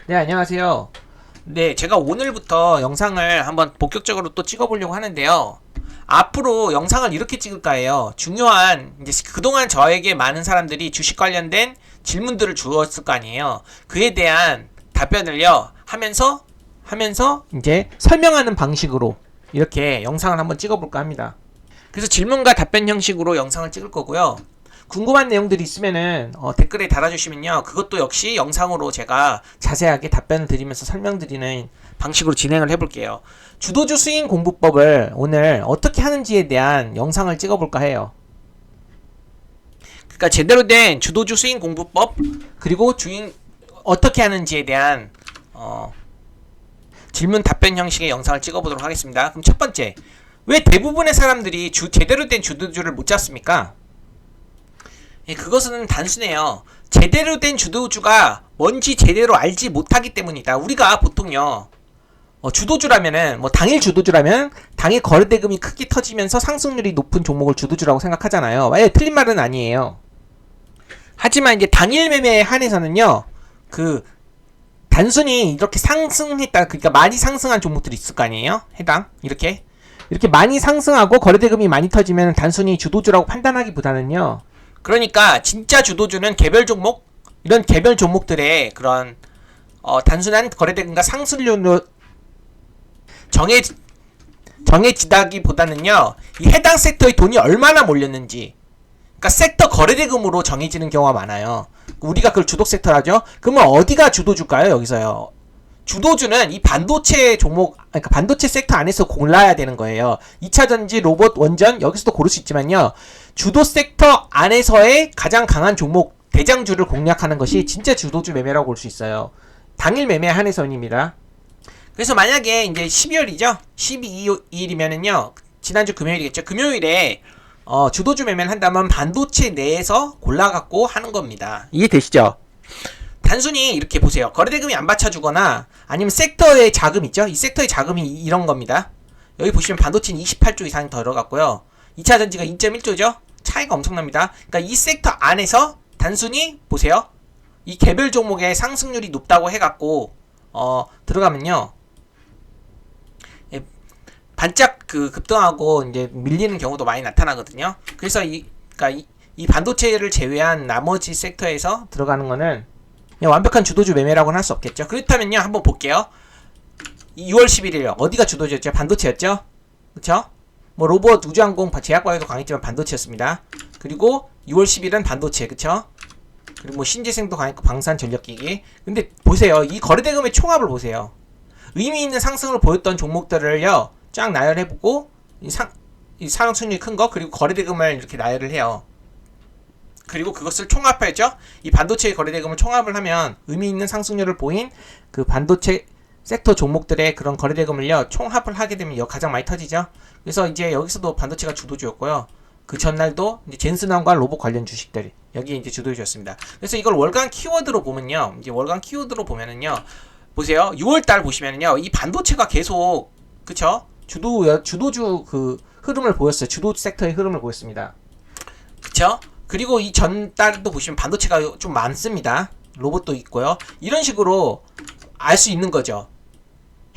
네, 안녕하세요. 네, 제가 오늘부터 영상을 한번 본격적으로 또 찍어보려고 하는데요. 앞으로 영상을 이렇게 찍을까 해요. 중요한, 이제 그동안 저에게 많은 사람들이 주식 관련된 질문들을 주었을 거 아니에요. 그에 대한 답변을요, 하면서 이제 설명하는 방식으로 이렇게 영상을 한번 찍어볼까 합니다. 그래서 질문과 답변 형식으로 영상을 찍을 거고요. 궁금한 내용들이 있으면은 댓글에 달아주시면요. 그것도 역시 영상으로 제가 자세하게 답변을 드리면서 설명드리는 방식으로 진행을 해볼게요. 주도주 스윙 공부법을 오늘 어떻게 하는지에 대한 영상을 찍어볼까 해요. 그러니까 제대로 된 주도주 스윙 공부법 그리고 주인 어떻게 하는지에 대한 질문 답변 형식의 영상을 찍어보도록 하겠습니다. 그럼 첫 번째, 왜 대부분의 사람들이 제대로 된 주도주를 못 잡습니까? 예, 그것은 단순해요. 제대로 된 주도주가 뭔지 제대로 알지 못하기 때문이다. 우리가 보통요, 주도주라면은, 당일 주도주라면, 당일 거래대금이 크게 터지면서 상승률이 높은 종목을 주도주라고 생각하잖아요. 예, 틀린 말은 아니에요. 하지만 이제 당일 매매에 한해서는요, 단순히 이렇게 상승했다, 그러니까 많이 상승한 종목들이 있을 거 아니에요? 이렇게 많이 상승하고 거래대금이 많이 터지면 단순히 주도주라고 판단하기보다는요, 그러니까 진짜 주도주는 개별 종목, 이런 개별 종목들의 그런 단순한 거래대금과 상승률로 정해지다기보다는요, 이 해당 섹터의 돈이 얼마나 몰렸는지, 그러니까 섹터 거래대금으로 정해지는 경우가 많아요. 우리가 그걸 주도 섹터라죠. 그러면 어디가 주도주일까요? 여기서요. 주도주는 이 반도체 종목, 그러니까 반도체 섹터 안에서 골라야 되는 거예요. 2차전지, 로봇, 원전, 여기서도 고를 수 있지만요. 주도 섹터 안에서의 가장 강한 종목, 대장주를 공략하는 것이 진짜 주도주 매매라고 볼 수 있어요. 당일 매매 한해선입니다. 그래서 만약에 이제 12월이죠? 12일이면은요, 지난주 금요일이겠죠? 금요일에 주도주 매매를 한다면 반도체 내에서 골라갖고 하는 겁니다. 이해되시죠? 단순히 이렇게 보세요. 거래대금이 안 받쳐주거나 아니면 섹터의 자금 있죠? 이 섹터의 자금이 이런 겁니다. 여기 보시면 반도체는 28조 이상 들어갔고요. 2차전지가 2.1조죠? 차이가 엄청납니다. 그러니까 이 섹터 안에서 단순히 보세요. 이 개별 종목의 상승률이 높다고 해갖고 들어가면요, 반짝 급등하고 이제 밀리는 경우도 많이 나타나거든요. 그래서 그러니까 이 반도체를 제외한 나머지 섹터에서 들어가는 거는 완벽한 주도주 매매라고는 할 수 없겠죠. 그렇다면요, 한번 볼게요. 6월 11일 어디가 주도주였죠? 반도체였죠? 그쵸? 로봇, 우주항공, 제약바이오도 강했지만 반도체였습니다. 그리고 6월 10일은 반도체, 그쵸? 그리고 신재생도 강했고 방산전력기기. 근데 보세요. 이 거래대금의 총합을 보세요. 의미 있는 상승을 보였던 종목들을요, 쫙 나열해보고 이 상승률이 큰 거, 그리고 거래대금을 이렇게 나열을 해요. 그리고 그것을 총합하죠. 이 반도체의 거래대금을 총합을 하면 의미 있는 상승률을 보인 그 반도체 섹터 종목들의 그런 거래대금을요, 총합을 하게 되면 가장 많이 터지죠. 그래서 이제 여기서도 반도체가 주도주였고요. 그 전날도 이제 젠슨왕과 로봇 관련 주식들이 여기 이제 주도주였습니다. 그래서 이걸 월간 키워드로 보면요, 보세요. 6월달 보시면요, 이 반도체가 계속, 그쵸? 주도주 흐름을 보였어요. 주도 섹터의 흐름을 보였습니다. 그쵸? 그리고 이 전달도 보시면 반도체가 좀 많습니다. 로봇도 있고요. 이런 식으로 알 수 있는 거죠.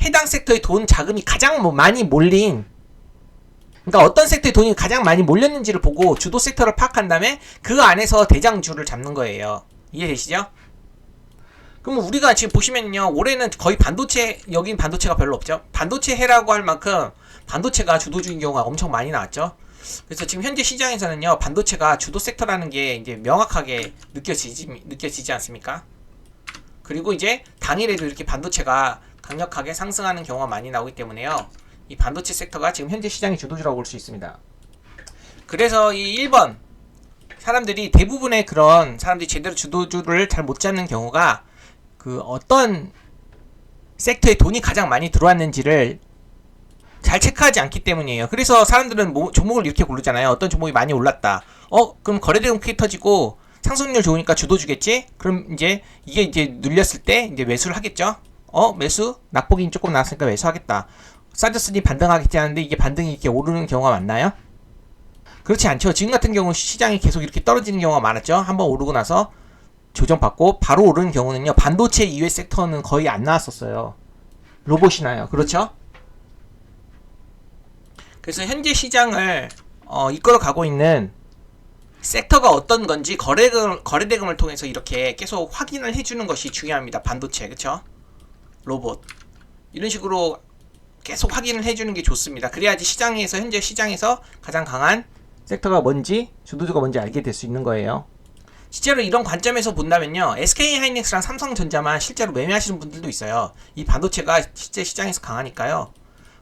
해당 섹터의 돈 자금이 가장 많이 몰린, 그러니까 어떤 섹터의 돈이 가장 많이 몰렸는지를 보고 주도 섹터를 파악한 다음에 그 안에서 대장주를 잡는 거예요. 이해되시죠? 그럼 우리가 지금 보시면요, 올해는 거의 여긴 반도체가 별로 없죠. 반도체 해라고 할 만큼 반도체가 주도주인 경우가 엄청 많이 나왔죠. 그래서 지금 현재 시장에서는요, 반도체가 주도 섹터라는 게 이제 명확하게 느껴지지 않습니까? 그리고 이제 당일에도 이렇게 반도체가 강력하게 상승하는 경우가 많이 나오기 때문에요, 이 반도체 섹터가 지금 현재 시장의 주도주라고 볼 수 있습니다. 그래서 이 1번 대부분의 그런 사람들이 제대로 주도주를 잘 못 잡는 경우가 어떤 섹터에 돈이 가장 많이 들어왔는지를 잘 체크하지 않기 때문이에요. 그래서 사람들은 종목을 이렇게 고르잖아요. 어떤 종목이 많이 올랐다. 그럼 거래대금 크게 터지고 상승률 좋으니까 주도주겠지? 그럼 이제 이게 이제 눌렸을 때 이제 매수를 하겠죠? 매수? 낙폭이 조금 나왔으니까 매수하겠다. 싸졌으니 반등하겠지 하는데 이게 반등이 이렇게 오르는 경우가 많나요? 그렇지 않죠. 지금 같은 경우 시장이 계속 이렇게 떨어지는 경우가 많았죠. 한번 오르고 나서 조정받고 바로 오르는 경우는요, 반도체 이외 섹터는 거의 안 나왔었어요. 로봇이나요. 그렇죠? 그래서 현재 시장을 이끌어가고 있는 섹터가 어떤 건지 거래대금을 통해서 이렇게 계속 확인을 해주는 것이 중요합니다. 반도체, 그쵸? 로봇. 이런 식으로 계속 확인을 해주는 게 좋습니다. 그래야지 현재 시장에서 가장 강한 섹터가 뭔지, 주도주가 뭔지 알게 될 수 있는 거예요. 실제로 이런 관점에서 본다면요, SK하이닉스랑 삼성전자만 실제로 매매하시는 분들도 있어요. 이 반도체가 실제 시장에서 강하니까요.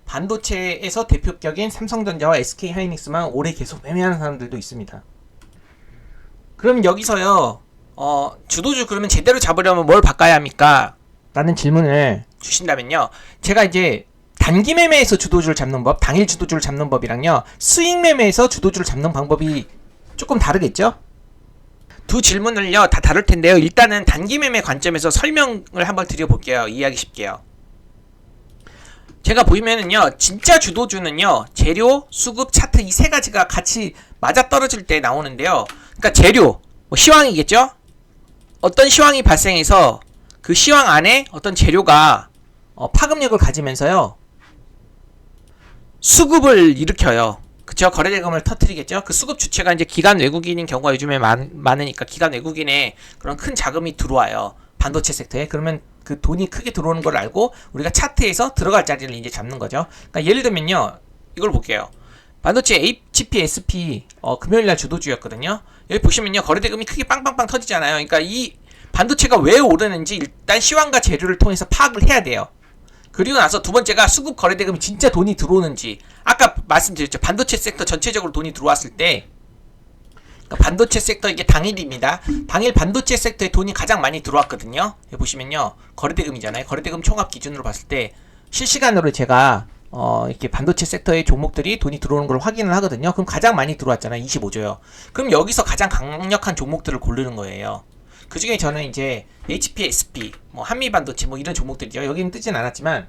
반도체에서 대표격인 삼성전자와 SK하이닉스만 오래 계속 매매하는 사람들도 있습니다. 그럼 여기서요, 주도주 그러면 제대로 잡으려면 뭘 바꿔야 합니까? 라는 질문을 주신다면요, 제가 이제 단기 매매에서 주도주를 잡는 법, 당일 주도주를 잡는 법이랑요, 수익 매매에서 주도주를 잡는 방법이 조금 다르겠죠? 두 질문을요, 다 다룰 텐데요. 일단은 단기 매매 관점에서 설명을 한번 드려볼게요. 이해하기 쉽게요. 제가 보이면은요, 진짜 주도주는요, 재료, 수급, 차트 이 세 가지가 같이 맞아떨어질 때 나오는데요. 그러니까 재료, 시황이겠죠? 어떤 시황이 발생해서 그 시황 안에 어떤 재료가 파급력을 가지면서요, 수급을 일으켜요. 그쵸? 거래대금을 터뜨리겠죠? 그 수급 주체가 이제 기관 외국인인 경우가 요즘에 많으니까 기관 외국인의 그런 큰 자금이 들어와요. 반도체 섹터에. 그러면 그 돈이 크게 들어오는 걸 알고 우리가 차트에서 들어갈 자리를 이제 잡는 거죠. 그러니까 예를 들면요, 이걸 볼게요. 반도체 HPSP 금요일날 주도주였거든요. 여기 보시면요, 거래대금이 크게 빵빵빵 터지잖아요. 그러니까 이 반도체가 왜 오르는지 일단 시황과 재료를 통해서 파악을 해야 돼요. 그리고 나서 두 번째가 수급 거래대금이 진짜 돈이 들어오는지, 아까 말씀드렸죠. 반도체 섹터 전체적으로 돈이 들어왔을 때, 그러니까 반도체 섹터 이게 당일입니다. 당일 반도체 섹터에 돈이 가장 많이 들어왔거든요. 여기 보시면요, 거래대금이잖아요. 거래대금 총합 기준으로 봤을 때 실시간으로 제가 이렇게 반도체 섹터의 종목들이 돈이 들어오는 걸 확인을 하거든요. 그럼 가장 많이 들어왔잖아요. 25조요. 그럼 여기서 가장 강력한 종목들을 고르는 거예요. 그 중에 저는 이제 HPSP, 한미반도체 이런 종목들이죠. 여기는 뜨진 않았지만,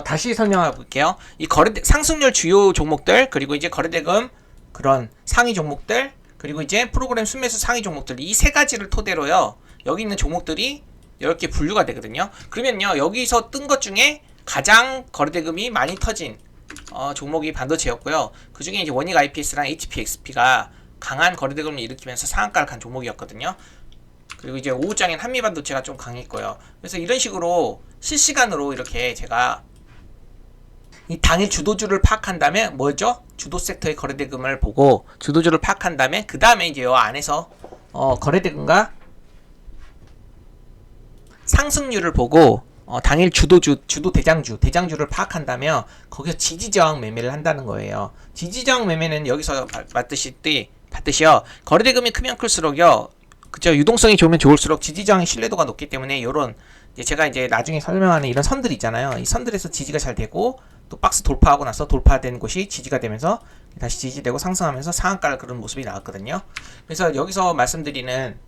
다시 설명해 볼게요. 이 상승률 주요 종목들, 그리고 이제 거래대금 그런 상위 종목들, 그리고 이제 프로그램 순매수 상위 종목들, 이 세 가지를 토대로요, 여기 있는 종목들이 이렇게 분류가 되거든요. 그러면요, 여기서 뜬 것 중에 가장 거래대금이 많이 터진 종목이 반도체였고요. 그 중에 이제 원익 IPS랑 HPXP가 강한 거래대금을 일으키면서 상한가를 간 종목이었거든요. 그리고 이제 오후장엔 한미반도체가 좀 강했고요. 그래서 이런 식으로 실시간으로 이렇게 제가 이 당일 주도주를 파악한 다음에 뭐죠? 주도 섹터의 거래대금을 보고 주도주를 파악한 다음에 그 다음에 이제 요 안에서 거래대금과 상승률을 보고 당일 주도 대장주를 파악한다면 거기서 지지저항 매매를 한다는 거예요. 지지저항 매매는 여기서 봤듯이요, 거래대금이 크면 클수록요, 그죠? 유동성이 좋으면 좋을수록 지지저항의 신뢰도가 높기 때문에 요런 제가 이제 나중에 설명하는 이런 선들 있잖아요. 이 선들에서 지지가 잘 되고 또 박스 돌파하고 나서 돌파된 곳이 지지가 되면서 다시 지지되고 상승하면서 상한가를 그런 모습이 나왔거든요. 그래서 여기서 말씀드리는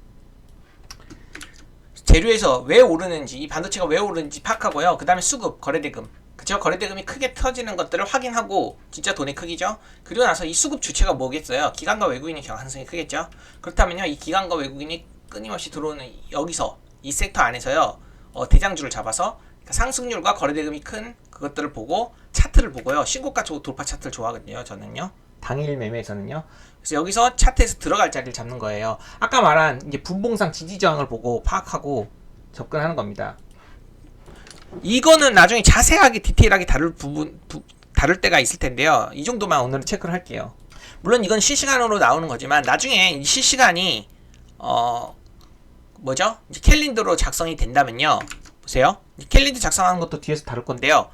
재료에서 왜 오르는지, 이 반도체가 왜 오르는지 파악하고요. 그 다음에 수급, 거래대금, 그쵸? 거래대금이 크게 터지는 것들을 확인하고, 진짜 돈의 크기죠? 그리고 나서 이 수급 주체가 뭐겠어요? 기관과 외국인의 경향성이 크겠죠? 그렇다면요, 이 기관과 외국인이 끊임없이 들어오는 여기서, 이 섹터 안에서요, 대장주를 잡아서 상승률과 거래대금이 큰 그것들을 보고, 차트를 보고요, 신고가 돌파 차트를 좋아하거든요, 저는요. 당일 매매에서는요. 그래서 여기서 차트에서 들어갈 자리를 잡는 거예요. 아까 말한 이제 분봉상 지지저항을 보고 파악하고 접근하는 겁니다. 이거는 나중에 자세하게 디테일하게 다룰 때가 있을 텐데요. 이 정도만 오늘은 체크를 할게요. 물론 이건 실시간으로 나오는 거지만 나중에 이 실시간이 이제 캘린더로 작성이 된다면요. 보세요. 캘린더 작성하는 것도 뒤에서 다룰 건데요.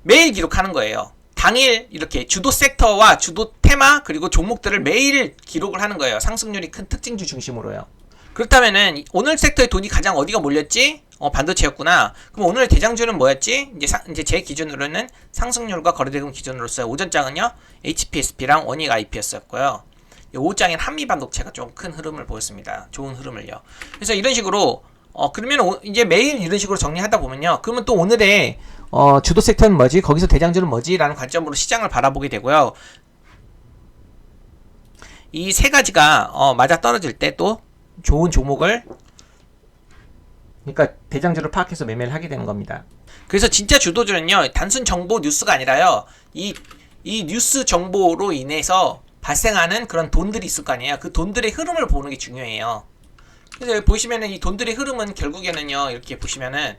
매일 기록하는 거예요. 당일 이렇게 주도 섹터와 주도 테마 그리고 종목들을 매일 기록을 하는 거예요. 상승률이 큰 특징주 중심으로요. 그렇다면은 오늘 섹터에 돈이 가장 어디가 몰렸지? 반도체였구나. 그럼 오늘 대장주는 뭐였지? 이제 제 기준으로는 상승률과 거래대금 기준으로서 오전장은요, HPSP랑 원익 IP였었고요. 오후장엔 한미반도체가 좀 큰 흐름을 보였습니다. 좋은 흐름을요. 그래서 이런 식으로 그러면 이제 매일 이런 식으로 정리하다 보면요, 그러면 또 오늘의 주도 섹터는 뭐지? 거기서 대장주는 뭐지? 라는 관점으로 시장을 바라보게 되고요. 이 세 가지가 맞아 떨어질 때 또 좋은 종목을, 그러니까 대장주를 파악해서 매매를 하게 되는 겁니다. 그래서 진짜 주도주는요, 단순 정보 뉴스가 아니라요, 이 뉴스 정보로 인해서 발생하는 그런 돈들이 있을 거 아니에요. 그 돈들의 흐름을 보는 게 중요해요. 그래서 여기 보시면은 이 돈들의 흐름은 결국에는요, 이렇게 보시면은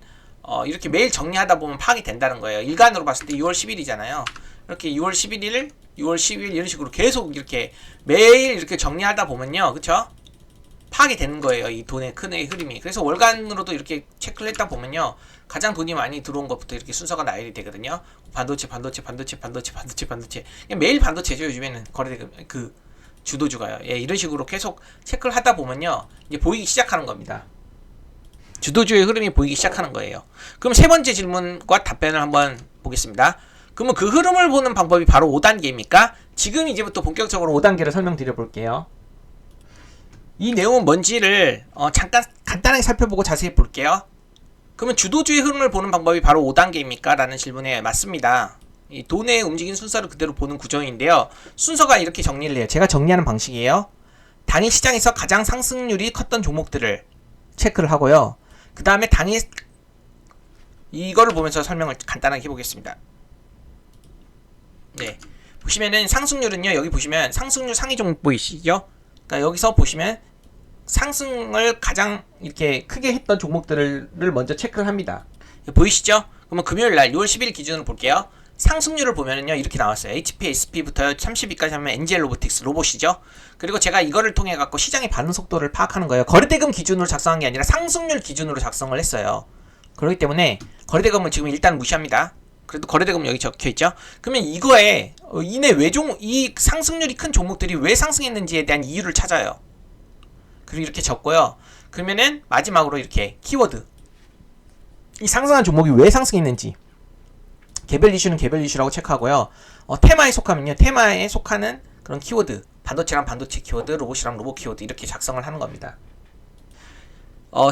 이렇게 매일 정리하다 보면 파악이 된다는 거예요. 일간으로 봤을 때 6월 10일이잖아요. 이렇게 6월 11일, 6월 10일 이런 식으로 계속 이렇게 매일 이렇게 정리하다 보면요, 그쵸? 파악이 되는 거예요. 이 돈의 큰의 흐름이. 그래서 월간으로도 이렇게 체크를 했다 보면요, 가장 돈이 많이 들어온 것부터 이렇게 순서가 나열이 되거든요. 반도체. 그냥 매일 반도체죠. 요즘에는 거래되는 그 주도주가요. 예, 이런 식으로 계속 체크를 하다 보면요, 이제 보이기 시작하는 겁니다. 주도주의 흐름이 보이기 시작하는 거예요. 그럼 세 번째 질문과 답변을 한번 보겠습니다. 그러면 그 흐름을 보는 방법이 바로 5단계입니까? 지금 이제부터 본격적으로 5단계를 설명드려 볼게요. 이 내용은 뭔지를 잠깐 간단하게 살펴보고 자세히 볼게요. 그러면 주도주의 흐름을 보는 방법이 바로 5단계입니까? 라는 질문에 맞습니다. 이 돈의 움직임 순서를 그대로 보는 구조인데요. 순서가 이렇게 정리를 해요. 제가 정리하는 방식이에요. 당일 시장에서 가장 상승률이 컸던 종목들을 체크를 하고요. 그 다음에 당일 이거를 보면서 설명을 간단하게 해보겠습니다. 네, 보시면은 상승률은요, 여기 보시면 상승률 상위 종목 보이시죠? 그러니까 여기서 보시면 상승을 가장 이렇게 크게 했던 종목들을 먼저 체크를 합니다. 보이시죠? 그러면 금요일날 6월 10일 기준으로 볼게요. 상승률을 보면은요, 이렇게 나왔어요. HP, SP부터 30위까지 하면 NGL 로보틱스, 로봇이죠. 그리고 제가 이거를 통해 갖고 시장의 반응 속도를 파악하는 거예요. 거래대금 기준으로 작성한 게 아니라 상승률 기준으로 작성을 했어요. 그렇기 때문에 거래대금은 지금 일단 무시합니다. 그래도 거래대금 여기 적혀있죠. 그러면 이거에 이 상승률이 큰 종목들이 왜 상승했는지에 대한 이유를 찾아요. 그리고 이렇게 적고요. 그러면은 마지막으로 이렇게 키워드, 이 상승한 종목이 왜 상승했는지, 개별 이슈는 개별 이슈라고 체크하고요. 테마에 속하면요, 테마에 속하는 그런 키워드, 반도체랑 반도체 키워드, 로봇이랑 로봇 키워드, 이렇게 작성을 하는 겁니다.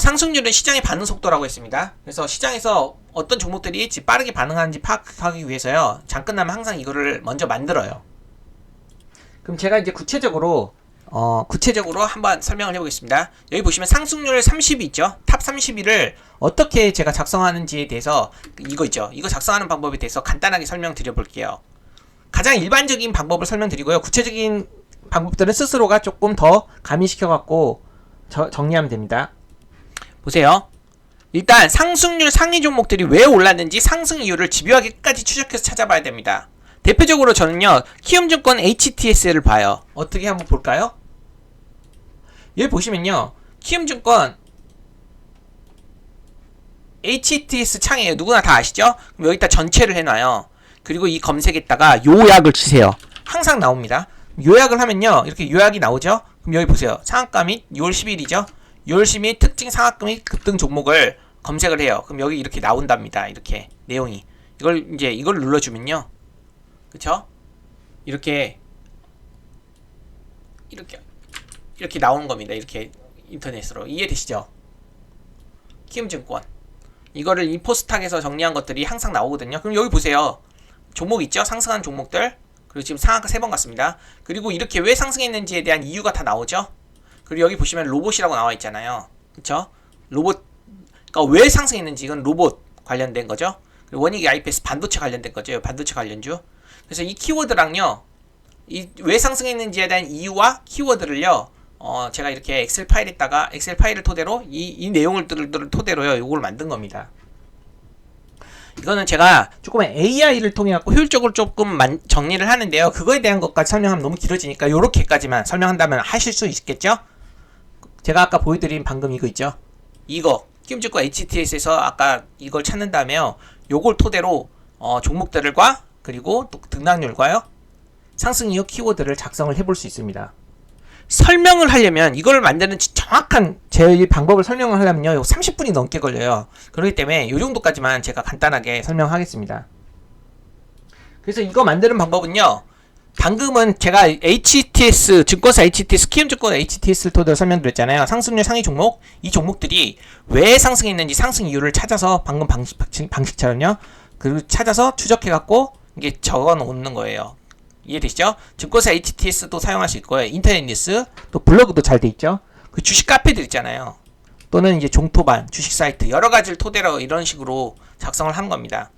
상승률은 시장의 반응 속도라고 했습니다. 그래서 시장에서 어떤 종목들이 빠르게 반응하는지 파악하기 위해서요, 장 끝나면 항상 이거를 먼저 만들어요. 그럼 제가 이제 구체적으로 한번 설명을 해보겠습니다. 여기 보시면 상승률 30이 있죠. 탑 30위를 어떻게 제가 작성하는지에 대해서, 이거 있죠. 이거 작성하는 방법에 대해서 간단하게 설명드려 볼게요. 가장 일반적인 방법을 설명드리고요. 구체적인 방법들은 스스로가 조금 더 가미시켜갖고 정리하면 됩니다. 보세요. 일단 상승률 상위 종목들이 왜 올랐는지 상승 이유를 집요하게 끝까지 추적해서 찾아봐야 됩니다. 대표적으로 저는요, 키움증권 HTS를 봐요. 어떻게 한번 볼까요? 여기 보시면요, 키움증권 HTS 창이에요. 누구나 다 아시죠? 그럼 여기다 전체를 해놔요. 그리고 이 검색에다가 요약을 치세요. 항상 나옵니다. 요약을 하면요, 이렇게 요약이 나오죠? 그럼 여기 보세요. 상한가 및 6월 10일이죠? 6월 10일 특징 상한가 및 급등 종목을 검색을 해요. 그럼 여기 이렇게 나온답니다. 이렇게 내용이. 이걸 눌러주면요, 그쵸? 이렇게 나오는 겁니다. 이렇게 인터넷으로. 이해되시죠? 키움증권. 이거를 인포스탁에서 정리한 것들이 항상 나오거든요. 그럼 여기 보세요. 종목 있죠? 상승한 종목들. 그리고 지금 상한가 3번 갔습니다. 그리고 이렇게 왜 상승했는지에 대한 이유가 다 나오죠? 그리고 여기 보시면 로봇이라고 나와 있잖아요. 그쵸? 로봇, 그러니까 왜 상승했는지, 이건 로봇 관련된 거죠. 그리고 원익이 IPS 반도체 관련된 거죠. 반도체 관련주. 그래서 이 키워드랑요, 이 왜 상승했는지에 대한 이유와 키워드를요, 제가 이렇게 엑셀 파일을 토대로 이 내용을 토대로요, 요걸 만든 겁니다. 이거는 제가 조금 AI를 통해 갖고 효율적으로 조금 정리를 하는데요. 그거에 대한 것까지 설명하면 너무 길어지니까 요렇게까지만 설명한다면 하실 수 있겠죠? 제가 아까 보여드린 방금 이거 있죠? 이거 키움증권 HTS에서 아까 이걸 찾는 다음에요, 요걸 토대로 종목들과 그리고 또 등락률과요, 상승 이후 키워드를 작성을 해볼 수 있습니다. 설명을 하려면, 이걸 만드는 정확한 제 방법을 설명을 하려면요, 30분이 넘게 걸려요. 그렇기 때문에 이 정도까지만 제가 간단하게 설명하겠습니다. 그래서 이거 만드는 방법은요, 방금은 제가 HTS, 증권사 HTS, 키움증권 HTS를 토대로 설명드렸잖아요. 상승률 상위 종목, 이 종목들이 왜 상승했는지 상승 이유를 찾아서, 방금 방식처럼요, 그리고 찾아서 추적해갖고 이게 적어 놓는 거예요. 이해되시죠? 증권사 HTS도 사용할 수 있고요. 인터넷 뉴스, 또 블로그도 잘 돼 있죠. 그 주식 카페들 있잖아요. 또는 이제 종토반, 주식 사이트 여러 가지를 토대로 이런 식으로 작성을 하는 겁니다.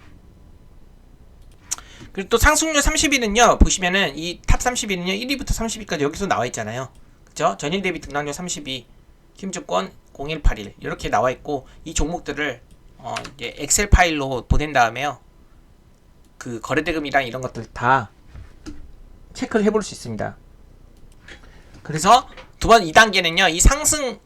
그리고 또 상승률 30위는요, 보시면은 이 탑 30위는요, 1위부터 30위까지 여기서 나와 있잖아요. 그죠? 전일 대비 등락률 30위, 힘증권 0181 이렇게 나와 있고, 이 종목들을 이제 엑셀 파일로 보낸 다음에요, 그 거래대금이랑 이런 것들 다 체크를 해볼 수 있습니다. 그래서 두 번 2단계는요, 이 상승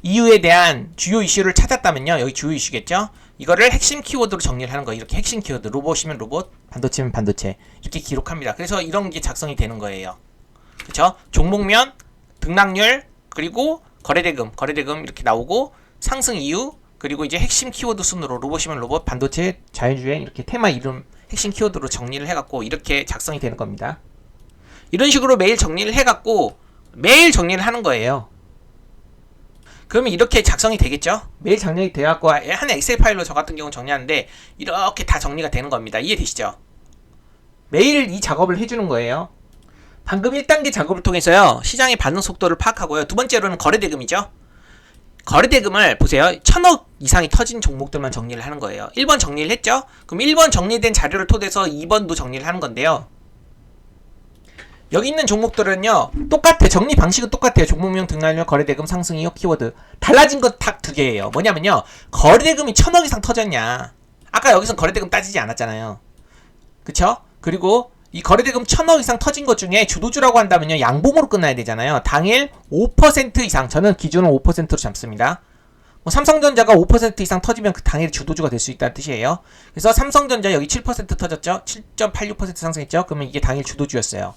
이유에 대한 주요 이슈를 찾았다면요, 여기 주요 이슈겠죠? 이거를 핵심 키워드로 정리를 하는 거예요. 이렇게 핵심 키워드, 로봇이면 로봇, 반도체면 반도체 이렇게 기록합니다. 그래서 이런 게 작성이 되는 거예요. 그쵸? 종목면, 등락률, 그리고 거래대금 이렇게 나오고, 상승 이유, 그리고 이제 핵심 키워드 순으로 로봇이면 로봇, 반도체, 자율주행 이렇게 테마 이름 핵심 키워드로 정리를 해갖고 이렇게 작성이 되는 겁니다. 이런 식으로 매일 정리를 해갖고 매일 정리를 하는 거예요. 그러면 이렇게 작성이 되겠죠? 매일 정리가 돼갖고 한 엑셀 파일로 저 같은 경우는 정리하는데 이렇게 다 정리가 되는 겁니다. 이해되시죠? 매일 이 작업을 해주는 거예요. 방금 1단계 작업을 통해서요, 시장의 반응 속도를 파악하고요. 두 번째로는 거래대금이죠. 거래대금을 보세요. 1000억 이상이 터진 종목들만 정리를 하는 거예요. 1번 정리를 했죠? 그럼 1번 정리된 자료를 토대서 2번도 정리를 하는 건데요. 여기 있는 종목들은요, 똑같아. 정리 방식은 똑같아요. 종목명, 등락률, 거래대금, 상승 이유, 키워드. 달라진 건 딱 두 개예요. 뭐냐면요, 거래대금이 1000억 이상 터졌냐. 아까 여기선 거래대금 따지지 않았잖아요. 그쵸? 그리고 이 거래대금 1000억 이상 터진 것 중에 주도주라고 한다면요, 양봉으로 끝나야 되잖아요. 당일 5% 이상, 저는 기준은 5%로 잡습니다. 뭐 삼성전자가 5% 이상 터지면 그 당일 주도주가 될 수 있다는 뜻이에요. 그래서 삼성전자 여기 7% 터졌죠? 7.86% 상승했죠? 그러면 이게 당일 주도주였어요.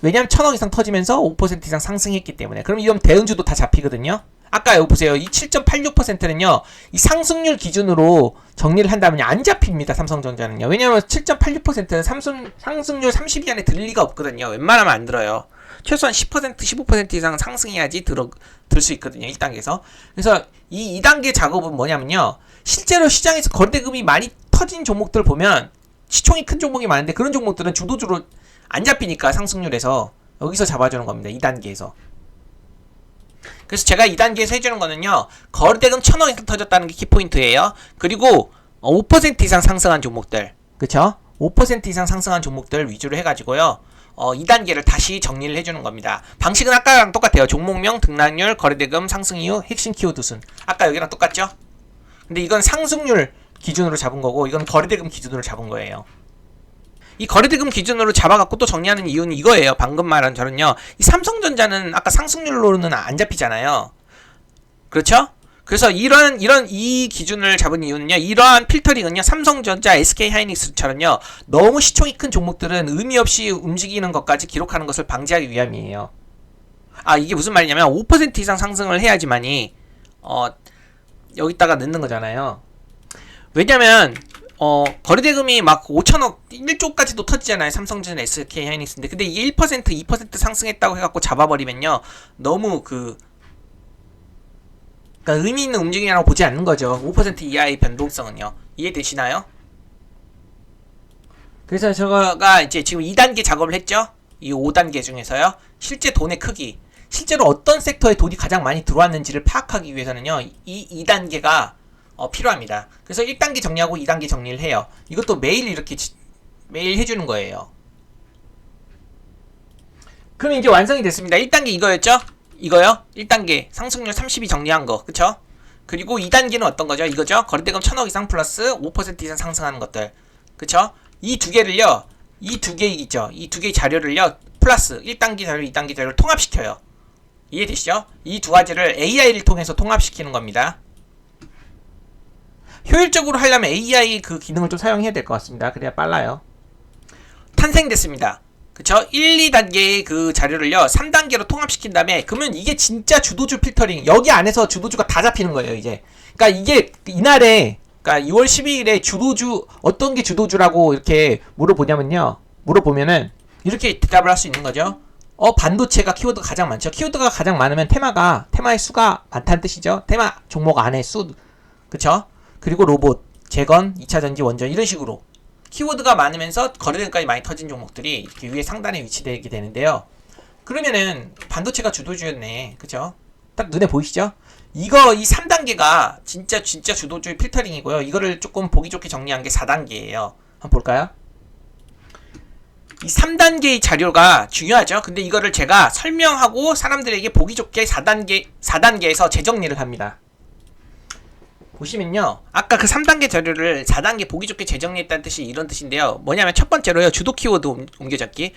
왜냐면 1000억 이상 터지면서 5% 이상 상승했기 때문에. 그럼 이러면 대응주도 다 잡히거든요. 아까 여기 보세요. 이 7.86%는요, 이 상승률 기준으로 정리를 한다면 안 잡힙니다. 삼성전자는요. 왜냐면 7.86%는 상승률 30위 안에 들 리가 없거든요. 웬만하면 안 들어요. 최소한 10%, 15% 이상 상승해야지 들 수 있거든요. 1단계에서. 그래서 이 2단계 작업은 뭐냐면요, 실제로 시장에서 거래대금이 많이 터진 종목들 보면 시총이 큰 종목이 많은데 그런 종목들은 주도주로 안 잡히니까 상승률에서 여기서 잡아주는 겁니다. 2단계에서. 그래서 제가 2단계에서 해주는 거는요, 거래대금 1000억 이상 터졌다는 게 키포인트예요. 그리고 5% 이상 상승한 종목들, 그쵸? 5% 이상 상승한 종목들 위주로 해가지고요, 2단계를 다시 정리를 해주는 겁니다. 방식은 아까랑 똑같아요. 종목명, 등락률, 거래대금, 상승 이유, 핵심 키워드 순. 아까 여기랑 똑같죠? 근데 이건 상승률 기준으로 잡은 거고, 이건 거래대금 기준으로 잡은 거예요. 이 거래대금 기준으로 잡아갖고 또 정리하는 이유는 이거예요. 방금 말한 저는요, 이 삼성전자는 아까 상승률로는 안 잡히잖아요. 그렇죠? 그래서 이 기준을 잡은 이유는요, 이러한 필터링은요, 삼성전자, SK하이닉스처럼요, 너무 시총이 큰 종목들은 의미 없이 움직이는 것까지 기록하는 것을 방지하기 위함이에요. 아, 이게 무슨 말이냐면 5% 이상 상승을 해야지만이 여기다가 넣는 거잖아요. 왜냐면 거래대금이 막 5천억, 1조까지도 터지잖아요. 삼성전자, SK하이닉스인데. 근데 이게 1%, 2% 상승했다고 해갖고 잡아버리면요, 너무 그러니까 의미 있는 움직임이라고 보지 않는 거죠. 5% 이하의 변동성은요. 이해되시나요? 그래서 제가 이제 지금 2단계 작업을 했죠? 이 5단계 중에서요. 실제 돈의 크기, 실제로 어떤 섹터에 돈이 가장 많이 들어왔는지를 파악하기 위해서는요, 이 2단계가 필요합니다. 그래서 1단계 정리하고 2단계 정리를 해요. 이것도 매일 이렇게 매일 해주는 거예요. 그럼 이제 완성이 됐습니다. 1단계 이거였죠? 이거요? 1단계 상승률 30이 정리한 거, 그쵸? 그리고 2단계는 어떤 거죠? 이거죠? 거래대금 1000억 이상 플러스 5% 이상 상승하는 것들, 그쵸? 이 두 개를요, 이 두 개 있죠? 이 두 개의 자료를요, 플러스 1단계 자료, 2단계 자료를 통합시켜요. 이해되시죠? 이 두 가지를 AI를 통해서 통합시키는 겁니다. 효율적으로 하려면 AI 그 기능을 좀 사용해야 될 것 같습니다. 그래야 빨라요. 탄생됐습니다. 그쵸? 1, 2단계의 그 자료를요, 3단계로 통합시킨 다음에, 그러면 이게 진짜 주도주 필터링, 여기 안에서 주도주가 다 잡히는 거예요, 이제. 그러니까 이게 이날에, 그러니까 2월 12일에 주도주, 어떤 게 주도주라고 이렇게 물어보면은, 이렇게 대답을 할 수 있는 거죠. 반도체가 키워드가 가장 많죠. 키워드가 가장 많으면 테마의 수가 많다는 뜻이죠. 테마 종목 안에 수, 그쵸? 그리고 로봇, 재건, 2차전지, 원전 이런 식으로 키워드가 많으면서 거래대금까지 많이 터진 종목들이 이렇게 위에 상단에 위치되게 되는데요. 그러면은 반도체가 주도주였네, 그죠? 딱 눈에 보이시죠? 이거 이 3단계가 진짜 주도주의 필터링이고요. 이거를 조금 보기 좋게 정리한 게 4단계예요. 한번 볼까요? 이 3단계의 자료가 중요하죠. 근데 이거를 제가 설명하고 사람들에게 보기 좋게 4단계에서 재정리를 합니다. 보시면요. 아까 그 3단계 자료를 4단계 보기 좋게 재정리했다는 뜻이 이런 뜻인데요. 뭐냐면 첫 번째로요. 주도 키워드 옮겨잡기.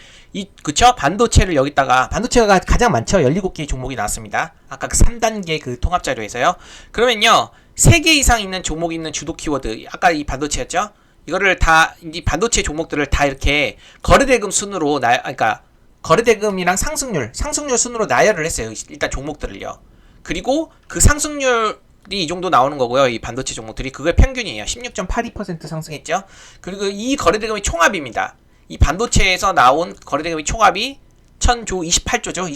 그쵸? 반도체를 여기다가, 반도체가 가장 많죠. 17개의 종목이 나왔습니다. 아까 그 3단계 그 통합 자료에서요. 그러면요. 3개 이상 있는 종목이 있는 주도 키워드. 아까 이 반도체였죠? 이거를 다, 이 반도체 종목들을 다 이렇게 거래대금 순으로, 그러니까 거래대금이랑 상승률 순으로 나열을 했어요. 일단 종목들을요. 그리고 그 상승률이 이 정도 나오는 거고요. 이 반도체 종목들이 그게 평균이에요. 16.82% 상승했죠. 그리고 이 거래대금의 총합입니다. 이 반도체에서 나온 거래대금의 총합이 28조죠.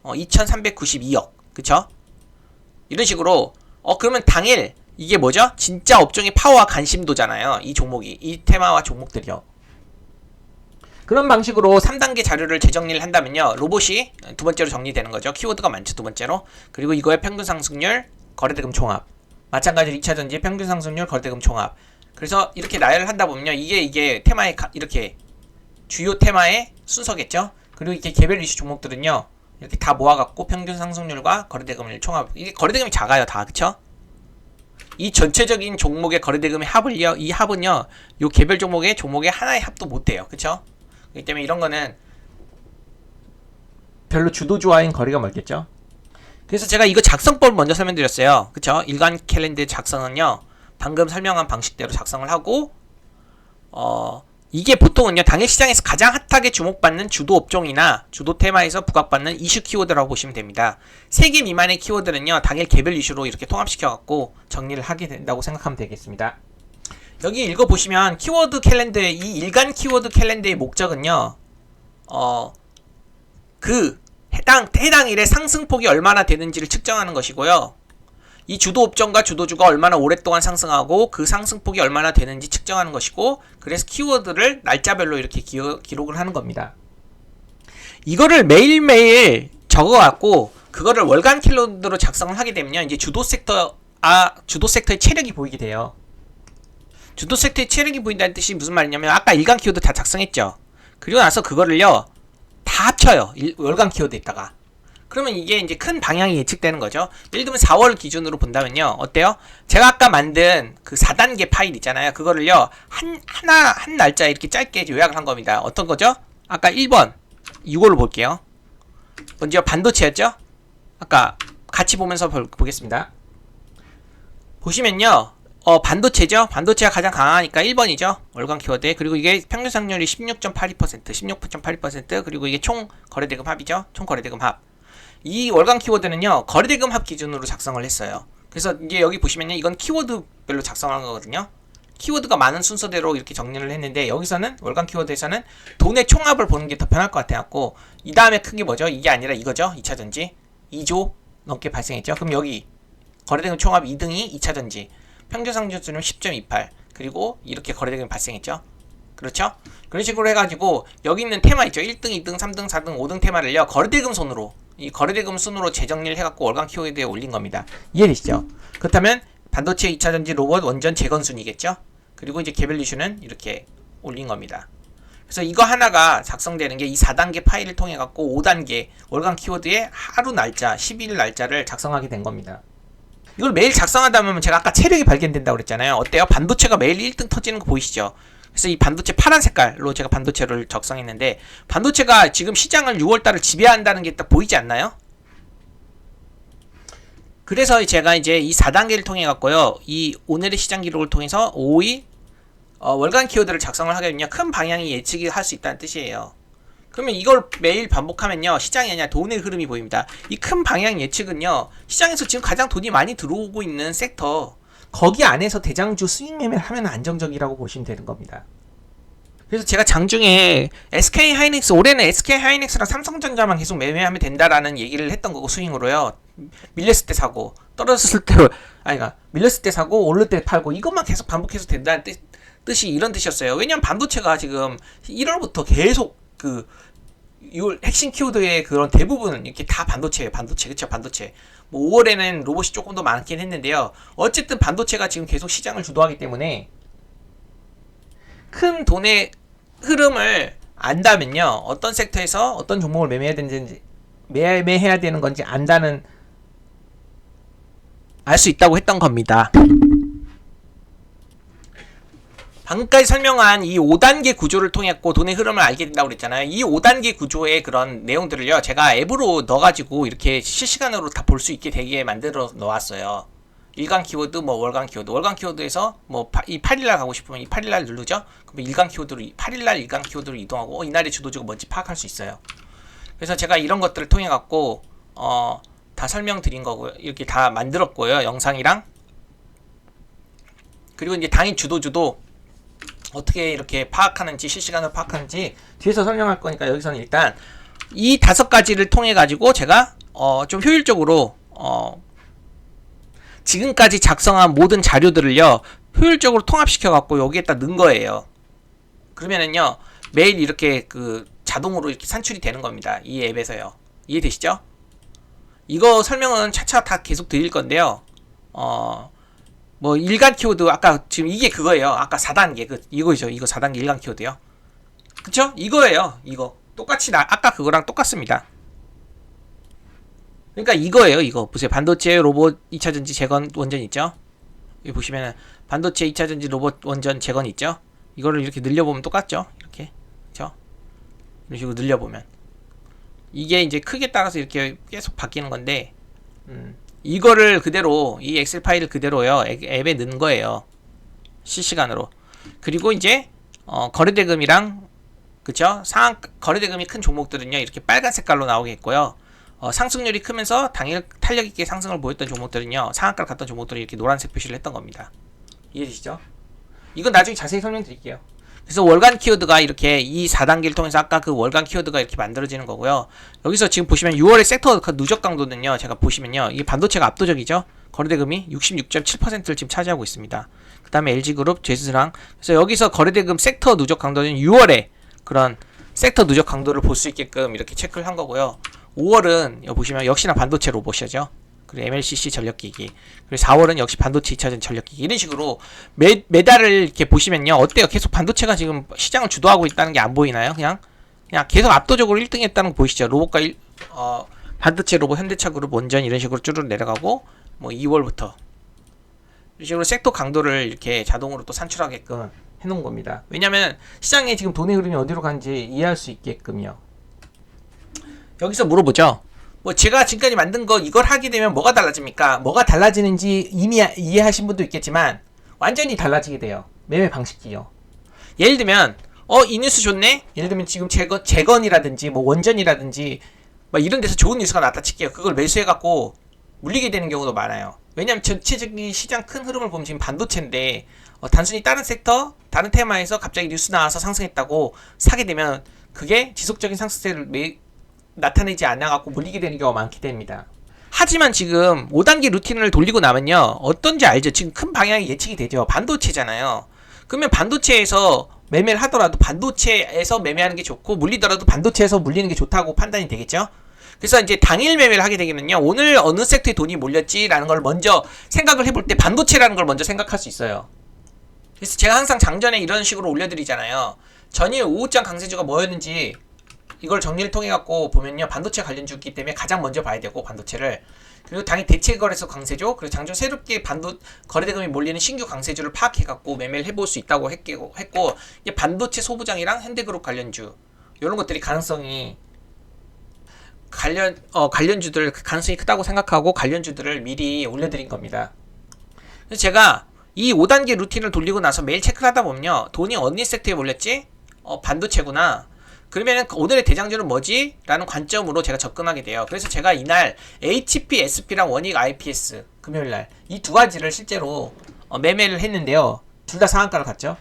2392억. 그쵸? 이런 식으로 그러면 당일 이게 뭐죠? 진짜 업종의 파워와 관심도잖아요. 이 종목이. 이 테마와 종목들이요. 그런 방식으로 3단계 자료를 재정리를 한다면요. 로봇이 두 번째로 정리되는 거죠. 키워드가 많죠. 두 번째로. 그리고 이거의 평균 상승률, 거래대금 총합. 마찬가지로 2차전지 평균 상승률, 거래대금 총합. 그래서 이렇게 나열을 한다 보면요. 이게 테마의 이렇게 주요 테마의 순서겠죠. 그리고 이렇게 개별 이슈 종목들은요. 이렇게 다 모아갖고 평균 상승률과 거래대금을 총합. 이게 거래대금이 작아요. 다. 그쵸? 이 전체적인 종목의 거래대금의 합을요. 이 합은요. 요 개별 종목의 하나의 합도 못 돼요. 그쵸? 그렇기 때문에 이런 거는 별로 주도주와인 거리가 멀겠죠. 그래서 제가 이거 작성법을 먼저 설명드렸어요. 그쵸? 일간 캘린더 작성은요. 방금 설명한 방식대로 작성을 하고 이게 보통은요. 당일 시장에서 가장 핫하게 주목받는 주도 업종이나 주도 테마에서 부각받는 이슈 키워드라고 보시면 됩니다. 3개 미만의 키워드는요. 당일 개별 이슈로 이렇게 통합시켜갖고 정리를 하게 된다고 생각하면 되겠습니다. 여기 읽어보시면 키워드 캘린더의 이 일간 키워드 캘린더의 목적은요. 그 해당 일의 상승폭이 얼마나 되는지를 측정하는 것이고요. 이 주도 업종과 주도주가 얼마나 오랫동안 상승하고 그 상승폭이 얼마나 되는지 측정하는 것이고, 그래서 키워드를 날짜별로 이렇게 기록을 하는 겁니다. 이거를 매일매일 적어갖고 그거를 월간 캘린더로 작성을 하게 되면요. 이제 주도 섹터의 체력이 보이게 돼요. 주도 섹터의 체력이 보인다는 뜻이 무슨 말이냐면 아까 일간 키워드 다 작성했죠. 그리고 나서 그거를요 다 합쳐요. 월간 키워드에다가. 그러면 이게 이제 큰 방향이 예측되는 거죠. 예를 들면 4월 기준으로 본다면요. 어때요? 제가 아까 만든 그 4단계 파일 있잖아요. 그거를요 한 날짜에 이렇게 짧게 요약을 한 겁니다. 어떤 거죠? 아까 1번 이걸로 볼게요. 먼저 반도체였죠? 아까 같이 보면서 보겠습니다. 보시면요. 반도체죠? 반도체가 가장 강하니까 1번이죠? 월간 키워드. 그리고 이게 평균 상승률이 16.82%, 그리고 이게 총 거래대금 합이죠? 총 거래대금 합. 이 월간 키워드는요, 거래대금 합 기준으로 작성을 했어요. 그래서 이게 여기 보시면요, 이건 키워드별로 작성한 거거든요? 키워드가 많은 순서대로 이렇게 정리를 했는데, 여기서는, 월간 키워드에서는 돈의 총합을 보는 게 더 편할 것 같아갖고, 이 다음에 큰 게 뭐죠? 이게 아니라 이거죠? 2차전지. 2조 넘게 발생했죠? 그럼 여기, 거래대금 총합 2등이 2차전지. 평균 상승률은 10.28. 그리고 이렇게 거래대금이 발생했죠. 그렇죠? 그런 식으로 해가지고 여기 있는 테마 있죠. 1등, 2등, 3등, 4등, 5등 테마를요. 거래대금 순으로 재정리를 해갖고 월간 키워드에 올린 겁니다. 이해되시죠? 그렇다면 반도체, 2차전지, 로봇, 원전, 재건순이겠죠? 그리고 이제 개별 이슈는 이렇게 올린 겁니다. 그래서 이거 하나가 작성되는 게 이 4단계 파일을 통해 갖고 5단계 월간 키워드의 하루 날짜, 10일 날짜를 작성하게 된 겁니다. 이걸 매일 작성하다 보면 제가 아까 체력이 발견된다고 그랬잖아요. 어때요? 반도체가 매일 1등 터지는 거 보이시죠? 그래서 이 반도체 파란 색깔로 제가 반도체를 작성했는데, 반도체가 지금 시장을 6월달을 지배한다는 게 딱 보이지 않나요? 그래서 제가 이제 이 4단계를 통해 갖고요. 이 오늘의 시장 기록을 통해서 5일 월간 키워드를 작성을 하게 되면 큰 방향이 예측이 할 수 있다는 뜻이에요. 그러면 이걸 매일 반복하면요. 시장이 아니라 돈의 흐름이 보입니다. 이 큰 방향 예측은요. 시장에서 지금 가장 돈이 많이 들어오고 있는 섹터, 거기 안에서 대장주 수익 매매를 하면 안정적이라고 보시면 되는 겁니다. 그래서 제가 장중에 SK하이닉스, 올해는 SK하이닉스랑 삼성전자만 계속 매매하면 된다라는 얘기를 했던 거고, 스윙으로요. 밀렸을 때 사고, 떨어졌을 때, 밀렸을 때 사고, 오를 때 팔고, 이것만 계속 반복해서 된다는 뜻이 이런 뜻이었어요. 왜냐면 반도체가 지금 1월부터 계속 이 핵심 키워드의 그런 대부분은 이렇게 다 반도체예요. 반도체. 그쵸? 반도체. 뭐 5월에는 로봇이 조금 더 많긴 했는데요. 어쨌든 반도체가 지금 계속 시장을 주도하기 때문에 큰 돈의 흐름을 안다면요. 어떤 섹터에서 어떤 종목을 매매해야 되는 건지 안다는 알 수 있다고 했던 겁니다. 방금까지 설명한 이 5단계 구조를 통했고 돈의 흐름을 알게 된다고 그랬잖아요. 이 5단계 구조의 그런 내용들을요. 제가 앱으로 넣어가지고 이렇게 실시간으로 다 볼 수 있게 되게 만들어 놓았어요. 일간 키워드, 뭐 월간 키워드. 월간 키워드에서 뭐 이 8일날 가고 싶으면 이 8일날 누르죠. 그럼 일간 키워드로 8일날 일간 키워드로 이동하고 이날의 주도주가 뭔지 파악할 수 있어요. 그래서 제가 이런 것들을 통해 갖고 다 설명드린 거고요. 이렇게 다 만들었고요. 영상이랑. 그리고 이제 당일 주도주도 어떻게 이렇게 파악하는지 실시간으로 파악하는지 뒤에서 설명할 거니까 여기서는 일단 이 5가지를 통해 가지고 제가 좀 효율적으로 지금까지 작성한 모든 자료들을요 효율적으로 통합시켜 갖고 여기에다 넣은 거예요. 그러면은요 매일 이렇게 그 자동으로 이렇게 산출이 되는 겁니다. 이 앱에서요. 이해되시죠? 이거 설명은 차차 다 계속 드릴 건데요. 뭐 일간 키워드 아까 지금 이게 그거예요. 아까 4단계 이거죠. 이거 4단계 일간 키워드요. 그쵸? 이거예요. 이거 똑같이 아까 그거랑 똑같습니다. 그러니까 이거예요. 이거 보세요. 반도체 로봇 2차전지 재건 원전 있죠? 여기 보시면은 반도체 2차전지 로봇 원전 재건 있죠? 이거를 이렇게 늘려보면 똑같죠? 이렇게 그쵸? 이런 식으로 늘려보면 이게 이제 크기에 따라서 이렇게 계속 바뀌는 건데 이거를 그대로 이 엑셀 파일을 그대로요 앱에 넣은 거예요. 실시간으로. 그리고 이제 거래대금이랑 그쵸? 거래대금이 큰 종목들은요 이렇게 빨간 색깔로 나오겠고요. 상승률이 크면서 당일 탄력 있게 상승을 보였던 종목들은요 상한가를 갔던 종목들이 이렇게 노란색 표시를 했던 겁니다. 이해되시죠? 이건 나중에 자세히 설명드릴게요. 그래서 월간 키워드가 이렇게 이 4단계를 통해서 아까 그 월간 키워드가 이렇게 만들어지는 거고요. 여기서 지금 보시면 6월의 섹터 누적 강도는요. 제가 보시면요. 이게 반도체가 압도적이죠. 거래대금이 66.7%를 지금 차지하고 있습니다. 그 다음에 LG그룹, 제스랑. 그래서 여기서 거래대금 섹터 누적 강도는 6월에 그런 섹터 누적 강도를 볼 수 있게끔 이렇게 체크를 한 거고요. 5월은 여기 보시면 역시나 반도체 로봇이죠. 그리고 MLCC 전력기기. 그리고 4월은 역시 반도체 2차전 전력기기. 이런 식으로 매달을 이렇게 보시면요. 어때요? 계속 반도체가 지금 시장을 주도하고 있다는 게 안 보이나요? 그냥 계속 압도적으로 1등 했다는 거 보이시죠? 로봇과 반도체 로봇 현대차 그룹 원전 이런 식으로 쭈르르 내려가고 뭐 2월부터 이런 식으로 섹터 강도를 이렇게 자동으로 또 산출하게끔 해놓은 겁니다. 왜냐면 시장에 지금 돈의 흐름이 어디로 가는지 이해할 수 있게끔요. 여기서 물어보죠. 뭐 제가 지금까지 만든 거 이걸 하게 되면 뭐가 달라집니까? 뭐가 달라지는지 이미 이해하신 분도 있겠지만 완전히 달라지게 돼요. 매매 방식이요. 예를 들면 이 뉴스 좋네? 예를 들면 지금 재건이라든지 뭐 원전이라든지 막 이런 데서 좋은 뉴스가 나왔다 칠게요. 그걸 매수해갖고 물리게 되는 경우도 많아요. 왜냐면 전체적인 시장 큰 흐름을 보면 지금 반도체인데 단순히 다른 섹터, 다른 테마에서 갑자기 뉴스 나와서 상승했다고 사게 되면 그게 지속적인 상승세를 나타내지 않아갖고 물리게 되는 경우가 많기 때문입니다. 하지만 지금 5단계 루틴을 돌리고 나면요. 어떤지 알죠? 지금 큰 방향이 예측이 되죠. 반도체잖아요. 그러면 반도체에서 매매를 하더라도 반도체에서 매매하는 게 좋고 물리더라도 반도체에서 물리는 게 좋다고 판단이 되겠죠? 그래서 이제 당일 매매를 하게 되면요. 오늘 어느 섹터에 돈이 몰렸지라는 걸 먼저 생각을 해볼 때 반도체라는 걸 먼저 생각할 수 있어요. 그래서 제가 항상 장전에 이런 식으로 올려드리잖아요. 전일 오후장 강세주가 뭐였는지 이걸 정리를 통해 갖고 보면요. 반도체 관련주기 때문에 가장 먼저 봐야 되고 반도체를. 그리고 당일 대체거래소 강세주, 그리고 장중 새롭게 거래대금이 몰리는 신규 강세주를 파악해 갖고 매매를 해볼 수 있다고 했고 이제 반도체 소부장이랑 현대그룹 관련주 이런 것들이 관련주들 가능성이 크다고 생각하고 관련주들을 미리 올려드린 겁니다. 그래서 제가 이 5단계 루틴을 돌리고 나서 매일 체크를 하다 보면요. 돈이 어느 섹터에 몰렸지? 반도체구나. 그러면 오늘의 대장주는 뭐지? 라는 관점으로 제가 접근하게 돼요. 그래서 제가 이날 HP, SP랑 원익 IPS 금요일날 이 두 가지를 실제로 매매를 했는데요. 둘 다 상한가를 갔죠.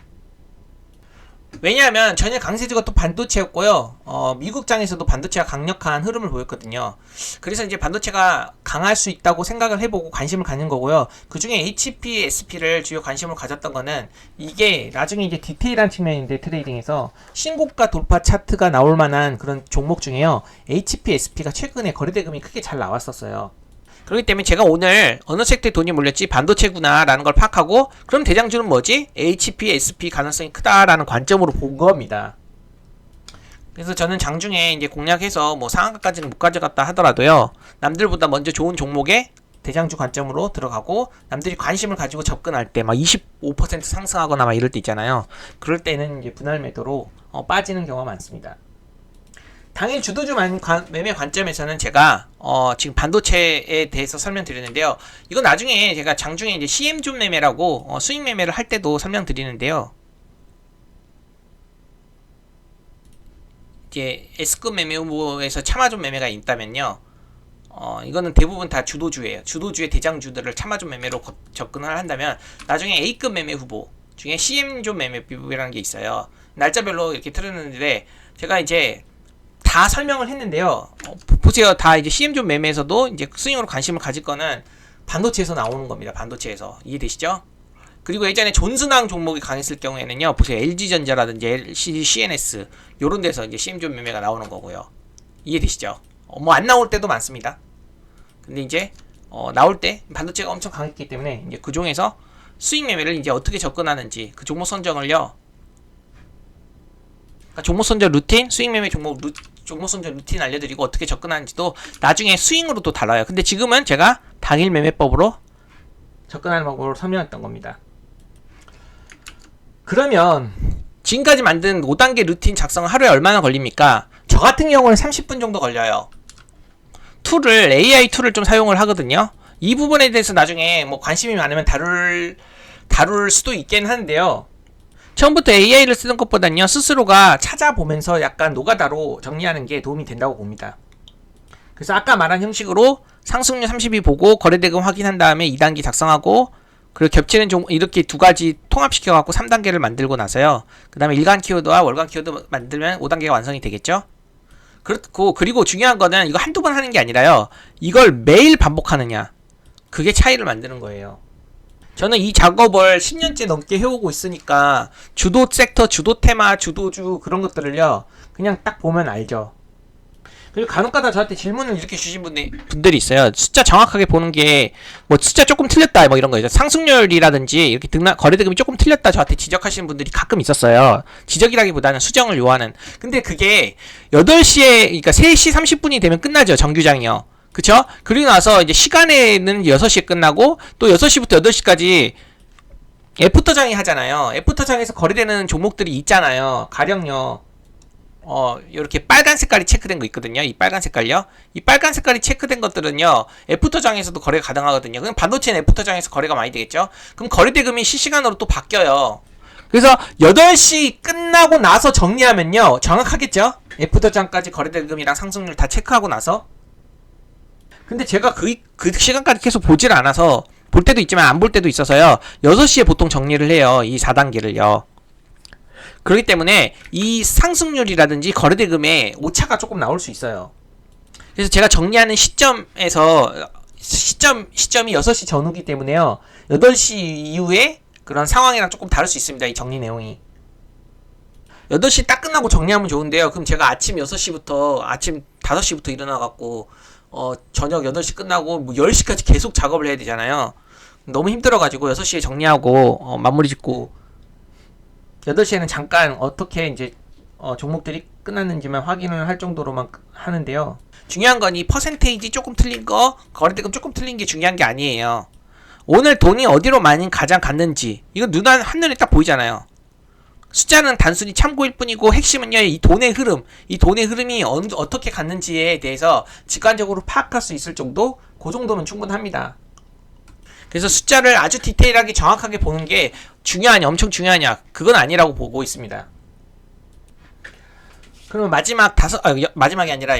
왜냐하면 전일 강세주가 또 반도체였고요. 미국장에서도 반도체가 강력한 흐름을 보였거든요. 그래서 이제 반도체가 강할 수 있다고 생각을 해보고 관심을 갖는 거고요. 그 중에 HP, SP를 주요 관심을 가졌던 거는 이게 나중에 이제 디테일한 측면인데 트레이딩에서 신고가 돌파 차트가 나올 만한 그런 종목 중에요. HP, SP가 최근에 거래대금이 크게 잘 나왔었어요. 그렇기 때문에 제가 오늘 어느 섹터에 돈이 몰렸지 반도체구나 라는 걸 파악하고 그럼 대장주는 뭐지? HP, SP 가능성이 크다라는 관점으로 본 겁니다. 그래서 저는 장중에 이제 공략해서 뭐 상한가까지는 못 가져갔다 하더라도요. 남들보다 먼저 좋은 종목에 대장주 관점으로 들어가고 남들이 관심을 가지고 접근할 때 막 25% 상승하거나 막 이럴 때 있잖아요. 그럴 때는 이제 분할 매도로 빠지는 경우가 많습니다. 당일 주도주 매매 관점에서는 제가 지금 반도체에 대해서 설명드리는데요. 이건 나중에 제가 장중에 이제 CM존 매매라고 수익 매매를 할 때도 설명드리는데요. 이제 S급 매매 후보에서 차마존 매매가 있다면요. 이거는 대부분 다 주도주예요. 주도주의 대장주들을 차마존 매매로 접근을 한다면 나중에 A급 매매 후보 중에 CM존 매매 비율이라는 게 있어요. 날짜별로 이렇게 틀어놨는데 제가 이제 다 설명을 했는데요. 보세요. 다 이제 CM존 매매에서도 이제 스윙으로 관심을 가질 거는 반도체에서 나오는 겁니다. 반도체에서. 이해되시죠? 그리고 예전에 존슨항 종목이 강했을 경우에는요. 보세요. LG전자라든지 LCD, CNS 요런 데서 이제 CM존 매매가 나오는 거고요. 이해되시죠? 뭐 안 나올 때도 많습니다. 근데 이제 나올 때 반도체가 엄청 강했기 때문에 이제 그 중에서 수익 매매를 이제 어떻게 접근하는지 그 종목 선정을요. 그러니까 종목 선정 루틴, 수익 매매 종목 선정 루틴 알려드리고 어떻게 접근하는지도 나중에 스윙으로 또 달라요. 근데 지금은 제가 당일 매매법으로 접근하는 방법으로 설명했던 겁니다. 그러면 지금까지 만든 5단계 루틴 작성은 하루에 얼마나 걸립니까? 저 같은 경우는 30분 정도 걸려요. AI 툴을 좀 사용을 하거든요. 이 부분에 대해서 나중에 뭐 관심이 많으면 다룰 수도 있긴 한데요. 처음부터 AI를 쓰는 것보단요, 스스로가 찾아보면서 약간 노가다로 정리하는 게 도움이 된다고 봅니다. 그래서 아까 말한 형식으로 상승률 32 보고 거래대금 확인한 다음에 2단계 작성하고 그리고 겹치는 종목 이렇게 두 가지 통합시켜갖고 3단계를 만들고 나서요. 그 다음에 일간 키워드와 월간 키워드 만들면 5단계가 완성이 되겠죠? 그리고 중요한 거는 이거 한두 번 하는 게 아니라요. 이걸 매일 반복하느냐. 그게 차이를 만드는 거예요. 저는 이 작업을 10년째 넘게 해오고 있으니까 주도 섹터, 주도 테마, 주도주 그런 것들을요 그냥 딱 보면 알죠. 그리고 간혹가다 저한테 질문을 이렇게 주신 분들이 있어요. 숫자 정확하게 보는 게 뭐 숫자 조금 틀렸다 뭐 이런 거죠. 상승률이라든지 이렇게 거래대금이 조금 틀렸다 저한테 지적하시는 분들이 가끔 있었어요. 지적이라기보다는 수정을 요하는. 근데 그게 8시에 그러니까 3시 30분이 되면 끝나죠. 정규장이요. 그쵸? 그리고 나서 이제 시간에는 6시에 끝나고 또 6시부터 8시까지 애프터장이 하잖아요. 애프터장에서 거래되는 종목들이 있잖아요. 가령요. 요렇게 빨간 색깔이 체크된 거 있거든요. 이 빨간 색깔요. 이 빨간 색깔이 체크된 것들은요. 애프터장에서도 거래가 가능하거든요. 그럼 반도체는 애프터장에서 거래가 많이 되겠죠? 그럼 거래대금이 실시간으로 또 바뀌어요. 그래서 8시 끝나고 나서 정리하면요. 정확하겠죠? 애프터장까지 거래대금이랑 상승률 다 체크하고 나서. 근데 제가 그 시간까지 계속 보질 않아서 볼 때도 있지만 안 볼 때도 있어서요. 6시에 보통 정리를 해요. 이 4단계를요. 그렇기 때문에 이 상승률이라든지 거래대금에 오차가 조금 나올 수 있어요. 그래서 제가 정리하는 시점이 6시 전후기 때문에요. 8시 이후에 그런 상황이랑 조금 다를 수 있습니다. 이 정리 내용이. 8시 딱 끝나고 정리하면 좋은데요. 그럼 제가 아침 5시부터 일어나갖고 저녁 8시 끝나고 뭐 10시까지 계속 작업을 해야 되잖아요. 너무 힘들어가지고 6시에 정리하고 마무리 짓고 8시에는 잠깐 어떻게 이제 종목들이 끝났는지만 확인을 할 정도로만 하는데요. 중요한 건 이 퍼센테이지 조금 틀린 거, 거래대금 조금 틀린 게 중요한 게 아니에요. 오늘 돈이 어디로 많이 가장 갔는지 이거 한눈에 딱 보이잖아요. 숫자는 단순히 참고일 뿐이고 핵심은요, 이 돈의 흐름이 어떻게 갔는지에 대해서 직관적으로 파악할 수 있을 정도, 그 정도면 충분합니다. 그래서 숫자를 아주 디테일하게 정확하게 보는 게 중요하냐, 엄청 중요하냐, 그건 아니라고 보고 있습니다. 그러면 마지막이 아니라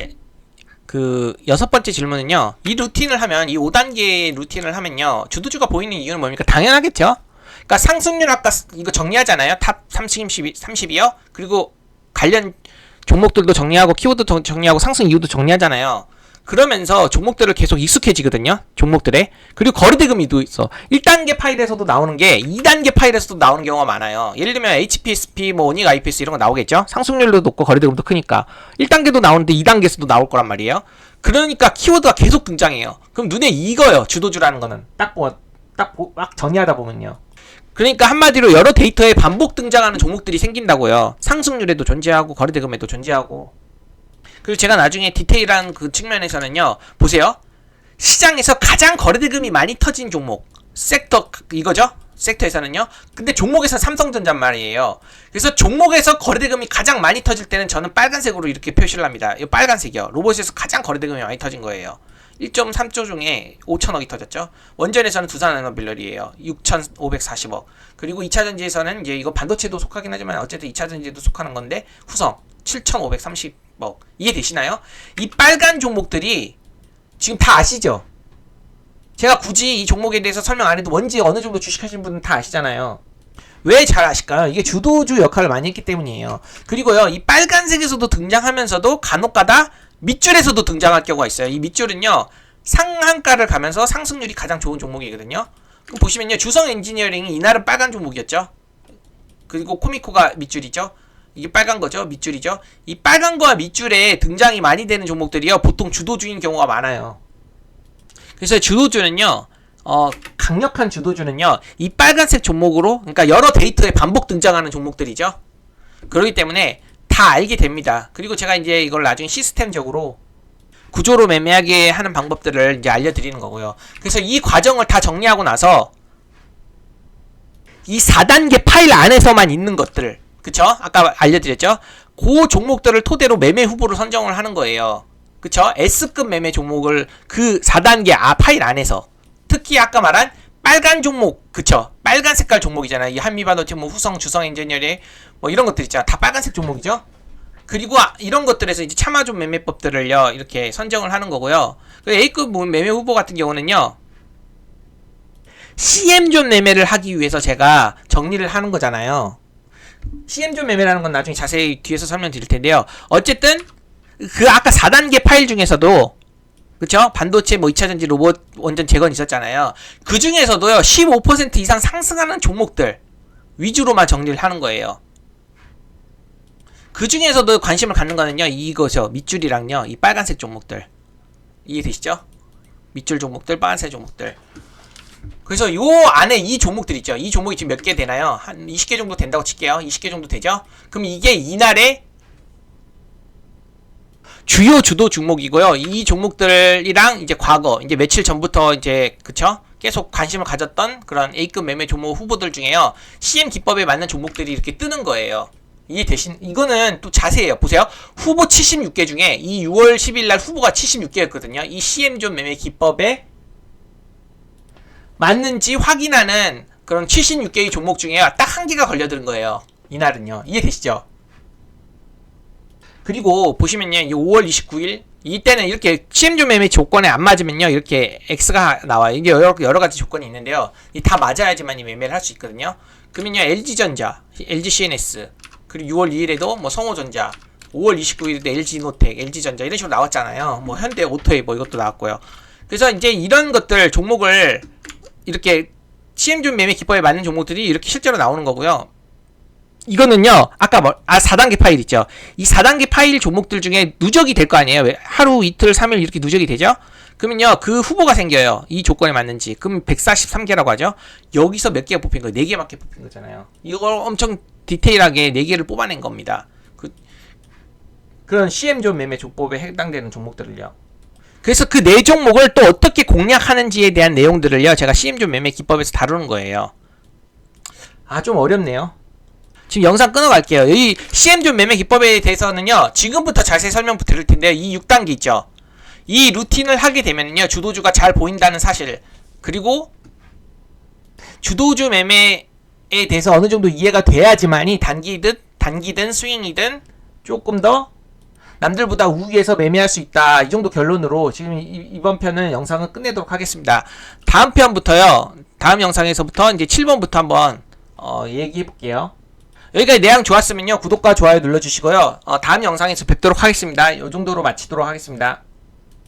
그 6번째 질문은요, 이 5단계 루틴을 하면요, 주도주가 보이는 이유는 뭡니까? 당연하겠죠? 그러니까 상승률 아까 이거 정리하잖아요. 탑 30이요. 그리고 관련 종목들도 정리하고 키워드 정리하고 상승 이유도 정리하잖아요. 그러면서 종목들을 계속 익숙해지거든요. 종목들에. 그리고 거래대금이도 있어. 1단계 파일에서도 나오는 게 2단계 파일에서도 나오는 경우가 많아요. 예를 들면 HPSP, 뭐 오닉 IPS 이런 거 나오겠죠. 상승률도 높고 거래대금도 크니까 1단계도 나오는데 2단계에서도 나올 거란 말이에요. 그러니까 키워드가 계속 등장해요. 그럼 눈에 익어요. 주도주라는 거는 막 정리하다 보면요. 그러니까 한마디로 여러 데이터에 반복 등장하는 종목들이 생긴다고요. 상승률에도 존재하고 거래대금에도 존재하고. 그리고 제가 나중에 디테일한 그 측면에서는요, 보세요. 시장에서 가장 거래대금이 많이 터진 종목, 섹터, 이거죠? 섹터에서는요. 근데 종목에서 삼성전자 말이에요. 그래서 종목에서 거래대금이 가장 많이 터질 때는 저는 빨간색으로 이렇게 표시를 합니다. 이 빨간색이요. 로봇에서 가장 거래대금이 많이 터진 거예요. 1.3조 중에 5천억이 터졌죠. 원전에서는 두산에너빌럴이에요. 6,540억. 그리고 2차전지에서는 이제 이거 반도체도 속하긴 하지만 어쨌든 2차전지도 속하는 건데 후성 7,530억. 이해되시나요? 이 빨간 종목들이 지금 다 아시죠? 제가 굳이 이 종목에 대해서 설명 안 해도 뭔지 어느 정도 주식하시는 분은 다 아시잖아요. 왜 잘 아실까요? 이게 주도주 역할을 많이 했기 때문이에요. 그리고요, 이 빨간색에서도 등장하면서도 간혹가다 밑줄에서도 등장할 경우가 있어요. 이 밑줄은요, 상한가를 가면서 상승률이 가장 좋은 종목이거든요. 그럼 보시면요, 주성 엔지니어링이 이날은 빨간 종목이었죠. 그리고 코미코가 밑줄이죠. 이게 빨간 거죠. 밑줄이죠. 이 빨간 거와 밑줄에 등장이 많이 되는 종목들이요, 보통 주도주인 경우가 많아요. 그래서 주도주는요, 강력한 주도주는요, 이 빨간색 종목으로, 그러니까 여러 데이터에 반복 등장하는 종목들이죠. 그렇기 때문에 다 알게 됩니다. 그리고 제가 이제 이걸 나중에 시스템적으로 구조로 매매하게 하는 방법들을 이제 알려드리는 거고요. 그래서 이 과정을 다 정리하고 나서 이 4단계 파일 안에서만 있는 것들, 그쵸? 아까 알려드렸죠? 그 종목들을 토대로 매매 후보를 선정을 하는 거예요. 그쵸? S급 매매 종목을 그 4단계 파일 안에서, 특히 아까 말한 빨간 종목, 그쵸? 빨간 색깔 종목이잖아요. 이 한미반도체, 뭐 후성, 주성 엔지니어링, 뭐 이런 것들 있잖아. 다 빨간색 종목이죠? 그리고 이런 것들에서 이제 참아준 매매법들을요, 이렇게 선정을 하는 거고요. A급 매매 후보 같은 경우는요, CM존 매매를 하기 위해서 제가 정리를 하는 거잖아요. CM존 매매라는 건 나중에 자세히 뒤에서 설명드릴 텐데요. 어쨌든 그 아까 4단계 파일 중에서도, 그쵸? 반도체, 뭐 2차전지, 로봇, 원전, 재건 있었잖아요. 그 중에서도요, 15% 이상 상승하는 종목들 위주로만 정리를 하는 거예요. 그 중에서도 관심을 갖는 거는요, 이거죠. 밑줄이랑요, 이 빨간색 종목들. 이해되시죠? 밑줄 종목들, 빨간색 종목들. 그래서 요 안에 이 종목들 있죠. 이 종목이 지금 몇 개 되나요? 한 20개 정도 된다고 칠게요. 20개 정도 되죠? 그럼 이게 이날의 주요 주도 종목이고요. 이 종목들이랑 이제 과거, 이제 며칠 전부터 이제, 그쵸? 계속 관심을 가졌던 그런 A급 매매 종목 후보들 중에요, CM 기법에 맞는 종목들이 이렇게 뜨는 거예요. 이거는 또 자세해요. 보세요. 후보 76개 중에 이 6월 10일 날 후보가 76개였거든요. 이 CM존 매매 기법에 맞는지 확인하는 그런 76개의 종목 중에 딱 한 개가 걸려드는 거예요. 이날은요. 이해되시죠? 그리고 보시면요, 이 5월 29일 이때는 이렇게 CM존 매매 조건에 안 맞으면요, 이렇게 X가 나와요. 이게 여러 가지 조건이 있는데요, 이 다 맞아야지만 이 매매를 할 수 있거든요. 그러면요, LG전자, LGCNS, 그리고 6월 2일에도 뭐 성호전자, 5월 29일에도 LG노텍, LG전자 이런 식으로 나왔잖아요. 뭐 현대오토에 뭐 이것도 나왔고요. 그래서 이제 이런 것들 종목을 이렇게 CM존 매매 기법에 맞는 종목들이 이렇게 실제로 나오는 거고요. 이거는요, 아까 4단계 파일 있죠. 이 4단계 파일 종목들 중에 누적이 될 거 아니에요. 왜? 하루, 이틀, 3일 이렇게 누적이 되죠? 그러면요, 그 후보가 생겨요. 이 조건에 맞는지. 그럼 143개라고 하죠. 여기서 몇 개가 뽑힌 거예요? 4개밖에 뽑힌 거잖아요. 이걸 엄청 디테일하게 4개를 뽑아낸 겁니다. 그런 CM존 매매 조법에 해당되는 종목들을요. 그래서 그 4종목을 또 어떻게 공략하는지에 대한 내용들을요, 제가 CM존 매매 기법에서 다루는 거예요. 좀 어렵네요. 지금 영상 끊어갈게요. 이 CM존 매매 기법에 대해서는요, 지금부터 자세히 설명 드릴 텐데, 이 6단계 있죠. 이 루틴을 하게 되면요, 주도주가 잘 보인다는 사실, 그리고 주도주 매매에 대해서 어느 정도 이해가 돼야지만이 단기든 스윙이든 조금 더 남들보다 우위에서 매매할 수 있다. 이 정도 결론으로 지금 이번 편은 영상을 끝내도록 하겠습니다. 다음 편부터요. 다음 영상에서부터 이제 7번부터 한번 얘기해 볼게요. 여기까지 내용 좋았으면요. 구독과 좋아요 눌러주시고요. 다음 영상에서 뵙도록 하겠습니다. 이 정도로 마치도록 하겠습니다.